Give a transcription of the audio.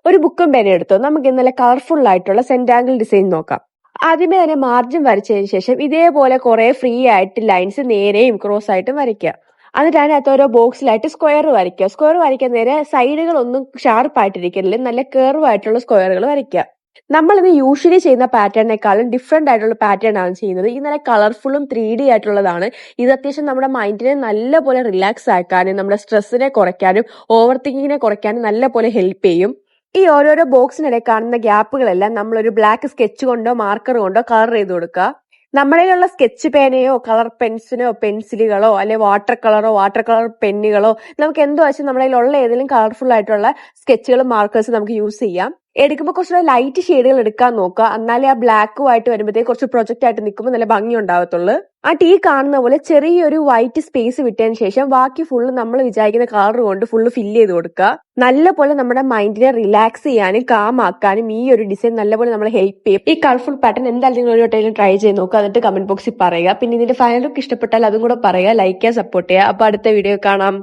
ഒരു ബുക്കും പേന എടുത്തോ. നമുക്ക് ഇന്നലെ കളർഫുൾ ആയിട്ടുള്ള സെന്റാങ്കിൾ ഡിസൈൻ നോക്കാം. ആദ്യമേ തന്നെ മാർജിൻ വരച്ചതിന് ശേഷം ഇതേപോലെ കുറെ ഫ്രീ ആയിട്ട് ലൈൻസ് നേരെയും ക്രോസ് ആയിട്ടും വരയ്ക്കുക. എന്നിട്ട് അതിനകത്ത് ഓരോ ബോക്സിലായിട്ട് സ്ക്വയർ വരയ്ക്കുക. സ്ക്വയർ വരയ്ക്കാൻ നേരെ സൈഡുകളൊന്നും ഷാർപ്പ് ആയിട്ടിരിക്കരുത്, നല്ല കർവ് ആയിട്ടുള്ള സ്ക്വയറുകൾ വരയ്ക്കുക. നമ്മളിത് യൂഷ്വലി ചെയ്യുന്ന പാറ്റേണിനേക്കാളും ഡിഫറെന്റ് ആയിട്ടുള്ള പാറ്റേൺ ആണ് ചെയ്യുന്നത്. ഈ നല്ല കളർഫുള്ളും 3D ആയിട്ടുള്ളതാണ്. ഇത് അത്യാവശ്യം നമ്മുടെ മൈൻഡിനെ നല്ലപോലെ റിലാക്സ് ആക്കാനും നമ്മുടെ സ്ട്രെസ്സിനെ കുറയ്ക്കാനും ഓവർ തിങ്കിങ്ങിനെ കുറയ്ക്കാനും നല്ലപോലെ ഹെൽപ്പ് ചെയ്യും. ഈ ഓരോരോ ബോക്സിനിടയിൽ കാണുന്ന ഗ്യാപ്പുകളെല്ലാം നമ്മളൊരു ബ്ലാക്ക് സ്കെച്ച് കൊണ്ടോ മാർക്കർ കൊണ്ടോ കളർ ചെയ്ത് കൊടുക്കുക. നമ്മളിലുള്ള സ്കെച്ച് പേനയോ കളർ പെൻസിലോ പെൻസിലുകളോ അല്ലെ വാട്ടർ കളറോ വാട്ടർ കളർ പെന്നുകളോ നമുക്ക് എന്തോ വെച്ചാൽ നമ്മുടെ കയ്യിലുള്ള ഏതെങ്കിലും കളർഫുൾ ആയിട്ടുള്ള സ്കെച്ചുകളും മാർക്കേഴ്സ് നമുക്ക് യൂസ് ചെയ്യാം. എടുക്കുമ്പോൾ കുറച്ചുകൂടെ ലൈറ്റ് ഷെയ്ഡുകൾ എടുക്കാൻ നോക്കുക. എന്നാലേ ആ ബ്ലാക്കും ആയിട്ട് വരുമ്പോഴത്തേക്ക് കുറച്ച് പ്രൊജക്റ്റ് ആയിട്ട് നിൽക്കുമ്പോൾ നല്ല ഭംഗി ഉണ്ടാവത്തുള്ളൂ. ആ ടീ കാണുന്ന പോലെ ചെറിയൊരു വൈറ്റ് സ്പേസ് വിട്ടതിന് ശേഷം ബാക്കി ഫുള്ള് നമ്മൾ വിചാരിക്കുന്ന കളർ കൊണ്ട് ഫുള്ള് ഫില്ല് ചെയ്ത് കൊടുക്കുക. നല്ലപോലെ നമ്മുടെ മൈൻഡിനെ റിലാക്സ് ചെയ്യാനും കാം ആക്കാനും ഈ ഒരു ഡിസൈൻ നല്ലപോലെ നമ്മളെ ഹെൽപ്പ് ചെയ്യും. ഈ കളർഫുൾ പാറ്റേൺ എന്തായാലും നിങ്ങൾ ഒരു വട്ടം ട്രൈ ചെയ്ത് നോക്കുക. എന്നിട്ട് കമന്റ് ബോക്സിൽ പറയുക. പിന്നെ ഇതിന്റെ ഫൈനൽ ലുക്ക് ഇഷ്ടപ്പെട്ടാൽ അതും കൂടെ പറയുക. ലൈക്ക് ചെയ്യുക, സപ്പോർട്ട് ചെയ്യുക. അപ്പൊ അടുത്ത വീഡിയോ കാണാം.